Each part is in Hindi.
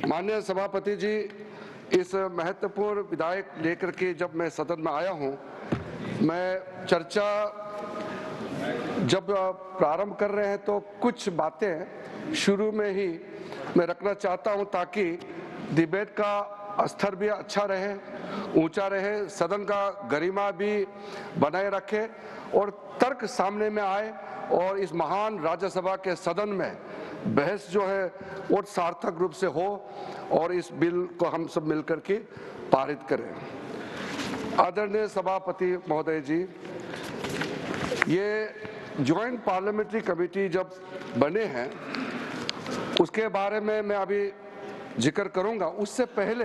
माननीय सभापति जी, इस महत्वपूर्ण विधेयक लेकर के जब मैं सदन में आया हूं, मैं चर्चा जब प्रारंभ कर रहे हैं तो कुछ बातें शुरू में ही मैं रखना चाहता हूं ताकि डिबेट का स्तर भी अच्छा रहे, ऊंचा रहे, सदन का गरिमा भी बनाए रखे और तर्क सामने में आए और इस महान राज्यसभा के सदन में बहस जो है वो सार्थक रूप से हो और इस बिल को हम सब मिलकर के पारित करें। आदरणीय सभापति महोदय जी, ये ज्वाइंट पार्लियामेंट्री कमेटी जब बने हैं उसके बारे में मैं अभी जिक्र करूंगा। उससे पहले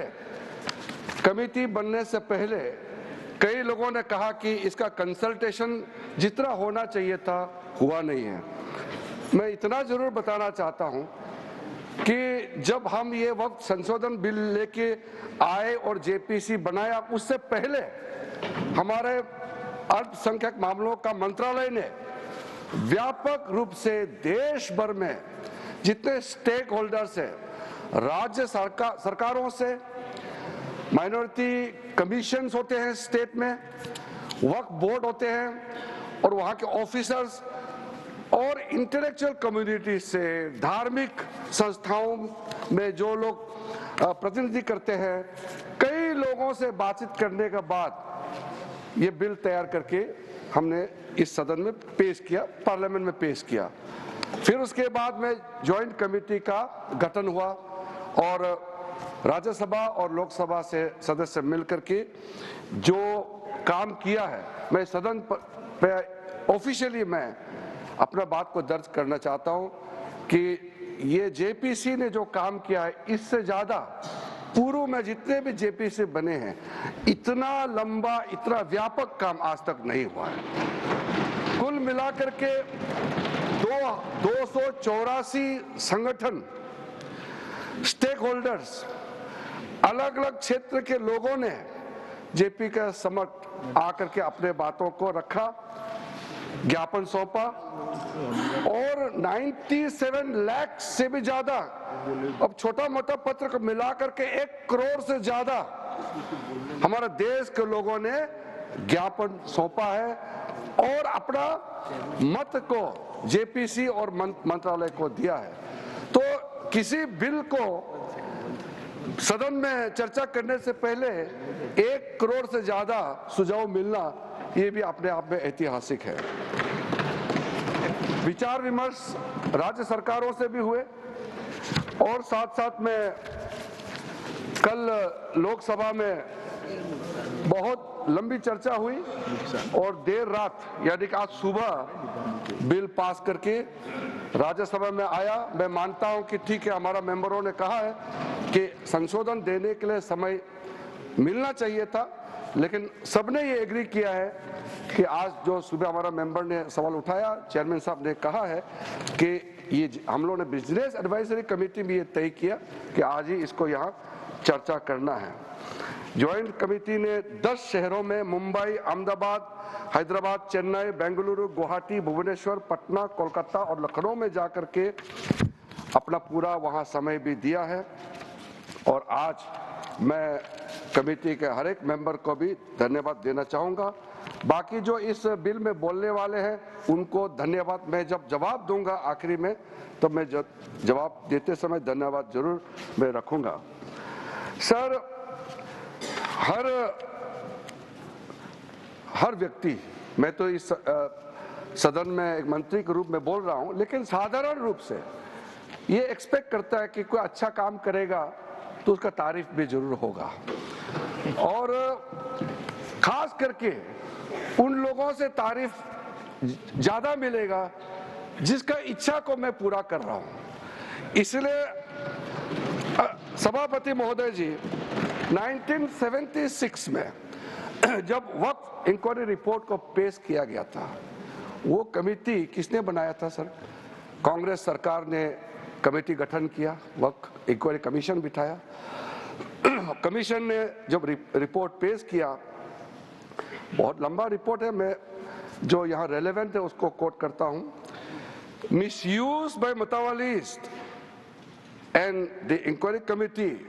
कमेटी बनने से पहले कई लोगों ने कहा कि इसका कंसल्टेशन जितना होना चाहिए था हुआ नहीं है। मैं इतना जरूर बताना चाहता हूं कि जब हम ये वक्त संशोधन बिल लेके आए और जेपीसी बनाया, उससे पहले हमारे अल्पसंख्यक मामलों का मंत्रालय ने व्यापक रूप से देश भर में जितने स्टेक होल्डर्स हैं, राज्य सरकारों से, माइनॉरिटी कमीशंस होते हैं स्टेट में, वक्फ बोर्ड होते हैं और वहाँ के ऑफिसर्स और इंटेलेक्चुअल कम्युनिटी से, धार्मिक संस्थाओं में जो लोग प्रतिनिधि करते हैं, कई लोगों से बातचीत करने के बाद ये बिल तैयार करके हमने इस सदन में पेश किया, पार्लियामेंट में पेश किया। फिर उसके बाद में ज्वाइंट कमेटी का गठन हुआ और राज्यसभा और लोकसभा से सदस्य मिलकर के जो काम किया है, मैं सदन पे ऑफिशियली मैं अपना बात को दर्ज करना चाहता हूं कि ये जेपीसी ने जो काम किया है, इससे ज्यादा पूर्व में जितने भी जेपीसी बने हैं, इतना लंबा, इतना व्यापक काम आज तक नहीं हुआ है। कुल मिलाकर के 284 संगठन, स्टेक होल्डर्स, अलग अलग क्षेत्र के लोगों ने जेपी का समक्ष आकर के अपने बातों को रखा, ज्ञापन सौंपा और 97 लाख से भी ज्यादा, अब छोटा मोटा पत्र को मिलाकर के 1 करोड़ से ज्यादा हमारे देश के लोगों ने ज्ञापन सौंपा है और अपना मत को जेपीसी और मंत्रालय को दिया है। तो किसी बिल को सदन में चर्चा करने से पहले 1 करोड़ से ज्यादा सुझाव मिलना, ये भी अपने आप में ऐतिहासिक है। विचार विमर्श राज्य सरकारों से भी हुए और साथ साथ में कल लोकसभा में बहुत लंबी चर्चा हुई और देर रात यानी कि आज सुबह बिल पास करके राज्यसभा में आया। मैं मानता हूं कि ठीक है, हमारा मेंबरों ने कहा है कि संशोधन देने के लिए समय मिलना चाहिए था, लेकिन सबने ये एग्री किया है कि आज जो सुबह हमारा मेंबर ने सवाल उठाया, चेयरमैन साहब ने कहा है कि ये हम लोगों ने बिजनेस एडवाइजरी कमेटी में ये तय किया कि आज ही इसको यहाँ चर्चा करना है। ज्वाइंट कमेटी ने 10 शहरों में मुंबई, अहमदाबाद, हैदराबाद, चेन्नई, बेंगलुरु, गुवाहाटी, भुवनेश्वर, पटना, कोलकाता और लखनऊ में जाकर के अपना पूरा वहाँ समय भी दिया है और आज मैं कमेटी के हर एक मेंबर को भी धन्यवाद देना चाहूँगा। बाकी जो इस बिल में बोलने वाले हैं उनको धन्यवाद, मैं जब जवाब दूंगा आखिरी में तो मैं जवाब देते समय धन्यवाद जरूर मैं रखूंगा। सर, हर व्यक्ति, मैं तो इस सदन में एक मंत्री के रूप में बोल रहा हूं, लेकिन साधारण रूप से ये एक्सपेक्ट करता है कि कोई अच्छा काम करेगा तो उसका तारीफ भी जरूर होगा और खास करके उन लोगों से तारीफ ज्यादा मिलेगा जिसका इच्छा को मैं पूरा कर रहा हूं। इसलिए सभापति महोदय जी, 1976 में जब वक्फ इंक्वायरी रिपोर्ट को पेश किया गया था, वो कमेटी किसने बनाया था सर? कांग्रेस सरकार ने कमेटी गठन किया, वक्फ इंक्वायरी कमीशन बिठाया। कमीशन ने जब रिपोर्ट पेश किया, बहुत लंबा रिपोर्ट है, मैं जो यहाँ रेलेवेंट है उसको कोट करता हूँ। मिसयूज बाय मुतावालिस्ट and the inquiry committee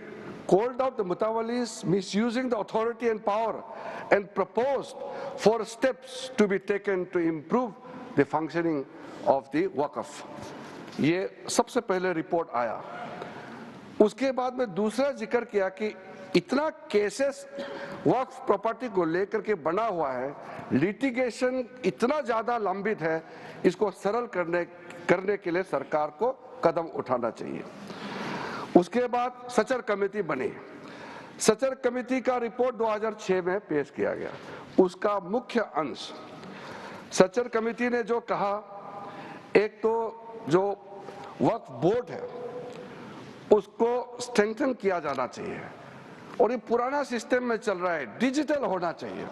called out the Mutawalis misusing the authority and power and proposed for steps to be taken to improve the functioning of the Waqf. ये सबसे पहले रिपोर्ट आया। उसके बाद में दूसरा जिक्र किया कि इतना केसेस वक्फ प्रॉपर्टी को लेकर के बना हुआ है, लिटिगेशन इतना ज़्यादा लंबित है, इसको सरल करने के लिए सरकार को कदम उठाना चाहिए। उसके बाद सचर कमेटी बनी। सचर कमेटी का रिपोर्ट 2006 में पेश किया गया। उसका मुख्य अंश सचर कमेटी ने जो कहा, एक तो जो वक्फ बोर्ड है उसको स्ट्रेंथन किया जाना चाहिए और ये पुराना सिस्टम में चल रहा है, डिजिटल होना चाहिए।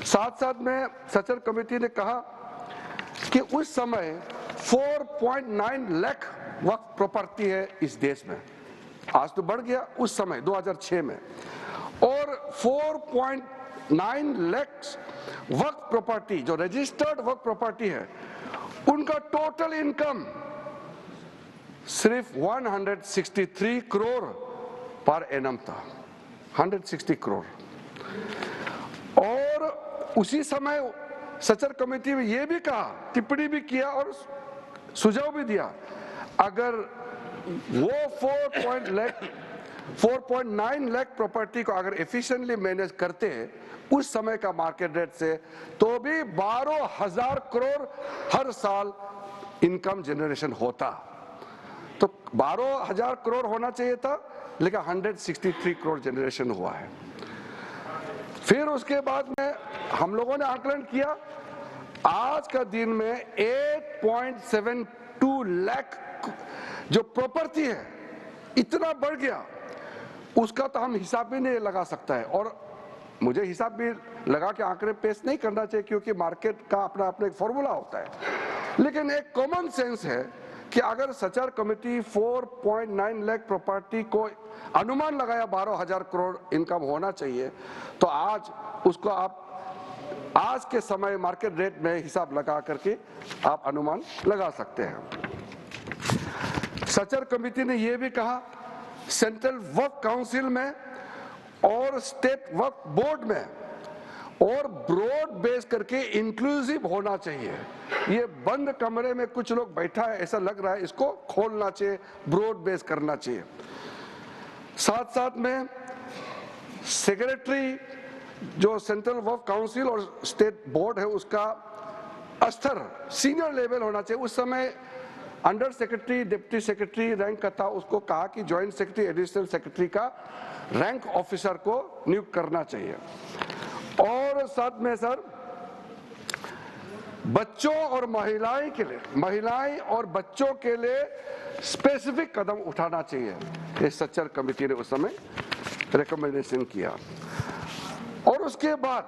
साथ साथ में सचर कमेटी ने कहा कि उस समय 4.9 लाख वक्फ प्रॉपर्टी है इस देश में, आज तो बढ़ गया, उस समय 2006 में, और 4.9 लाख वक्फ प्रॉपर्टी जो रजिस्टर्ड वक्फ प्रॉपर्टी है उनका टोटल इनकम सिर्फ 163 करोड़ पर एनम था, 160 करोड़। और उसी समय सचर कमेटी में ये भी कहा, टिप्पणी भी किया और सुझाव भी दिया, अगर वो 4.9 लाख प्रॉपर्टी को अगर एफिशिएंटली मैनेज करते उस समय का मार्केट रेट से, तो भी 12,000 करोड़ हर साल इनकम जनरेशन होता। तो 12,000 करोड़ होना चाहिए था, लेकिन 163 करोड़ जनरेशन हुआ है। फिर उसके बाद में हम लोगों ने आकलन किया, आज का दिन में 8.72 लाख जो प्रॉपर्टी है इतना बढ़ गया, उसका तो हम हिसाब भी नहीं लगा सकता है, और मुझे हिसाब भी लगा के आंकड़े पेश नहीं करना चाहिए क्योंकि मार्केट का अपना अपना एक फॉर्मूला होता है, लेकिन एक कॉमन सेंस है कि अगर सचर कमेटी 4.9 लाख प्रॉपर्टी को अनुमान लगाया 12,000 करोड़ इनकम होना चाहिए, तो आज उसको आप आज के समय मार्केट रेट में हिसाब लगा करके आप अनुमान लगा सकते हैं। सचर कमेटी ने यह भी कहा, सेंट्रल वक्फ काउंसिल में और स्टेट वक्फ बोर्ड में और ब्रॉड बेस करके इंक्लूसिव होना चाहिए। ये बंद कमरे में कुछ लोग बैठा है ऐसा लग रहा है, इसको खोलना चाहिए, ब्रॉड बेस करना चाहिए। साथ साथ में सेक्रेटरी जो सेंट्रल वक्फ काउंसिल और स्टेट बोर्ड है उसका स्तर सीनियर लेवल होना चाहिए। उस समय under secretary, deputy secretary rank का था, उसको कहा कि ज्वाइंट सेक्रेटरी, एडिशनल सेक्रेटरी का रैंक ऑफिसर को नियुक्त करना चाहिए। और साथ में सर, बच्चों और महिलाएं और बच्चों के लिए स्पेसिफिक कदम उठाना चाहिए, ये सचर कमेटी ने उस समय रिकमेंडेशन किया। और उसके बाद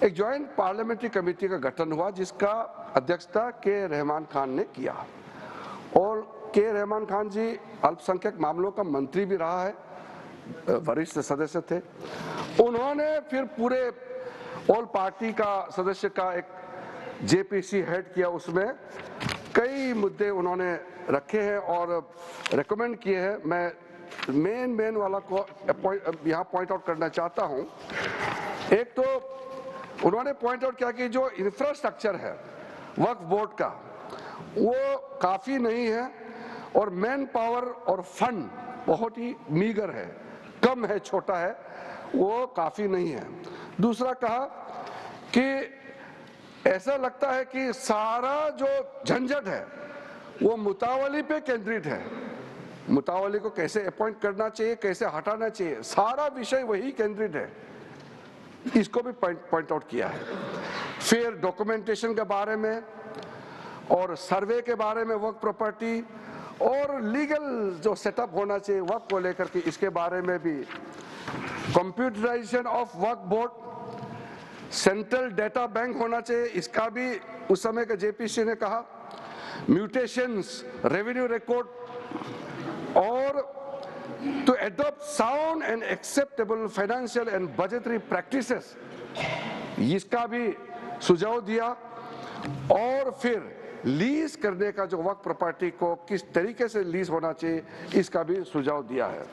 एक ज्वाइंट पार्लियामेंट्री कमेटी का गठन हुआ जिसका अध्यक्षता के रहमान खान ने किया, और के रहमान खान जी अल्पसंख्यक मामलों का मंत्री भी रहा है, वरिष्ठ सदस्य थे। उन्होंने फिर पूरे ऑल पार्टी का सदस्य का एक जेपीसी हेड किया, उसमें कई मुद्दे उन्होंने रखे हैं और रेकमेंड किए हैं। मैं मेन वाला को यहाँ पॉइंट आउट करना चाहता हूँ। एक तो उन्होंने पॉइंट आउट किया कि जो इंफ्रास्ट्रक्चर है वक्फ बोर्ड का वो काफ़ी नहीं है, और मैन पावर और फंड बहुत ही मीगर है, कम है, छोटा है, वो काफ़ी नहीं है। दूसरा कहा कि ऐसा लगता है कि सारा जो झंझट है वो मुतावली पे केंद्रित है, मुतावली को कैसे अपॉइंट करना चाहिए, कैसे हटाना चाहिए, सारा विषय वही केंद्रित है, इसको भी पॉइंट आउट किया है। फिर डॉक्यूमेंटेशन के बारे में और सर्वे के बारे में वक्फ प्रॉपर्टी और लीगल जो सेटअप होना चाहिए वक्फ को लेकर के, इसके बारे में भी computerisation of Waqf board, central data bank होना चाहिए, इसका भी उस समय के जेपीसी ने कहा, म्यूटेशंस, रेवेन्यू रिकॉर्ड, और to adopt sound and acceptable financial and budgetary practices, इसका भी सुझाव दिया। और फिर लीज करने का जो वक्फ प्रॉपर्टी को किस तरीके से लीज होना चाहिए, इसका भी सुझाव दिया है।